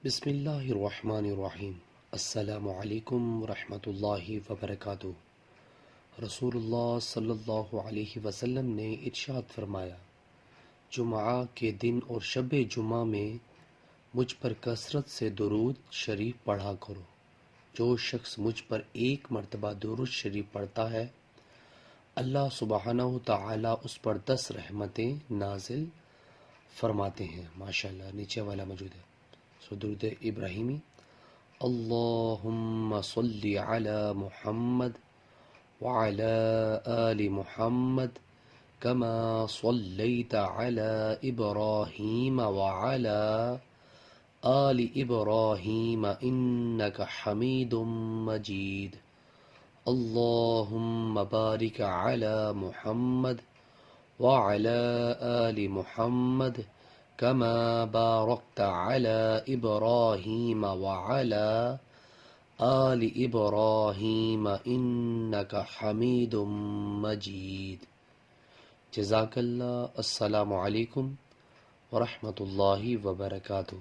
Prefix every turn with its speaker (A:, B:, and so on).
A: بسم اللہ الرحمن الرحیم۔ السلام علیکم ورحمۃ اللہ وبرکاتہ۔ رسول اللہ صلی اللہ علیہ وسلم نے ارشاد فرمایا، جمعہ کے دن اور شب جمعہ میں مجھ پر کثرت سے درود شریف پڑھا کرو۔ جو شخص مجھ پر ایک مرتبہ درود شریف پڑھتا ہے، اللہ سبحانہ تعالی اس پر 10 رحمتیں نازل فرماتے ہیں۔ ماشاءاللہ، نیچے والا موجود ہے۔ درود ابراہیمی: اللہم صلی علی محمد وعلی آل محمد کما صلیت علی ابراہیم وعلی آل ابراہیم انک حمید مجید۔ اللہم بارک علی محمد وعلی آل محمد كما باركت على إبراهيم وعلى آل إبراهيم إنك حميد مجيد۔ جزاک اللہ۔ السلام علیکم ورحمۃ اللہ وبرکاتہ۔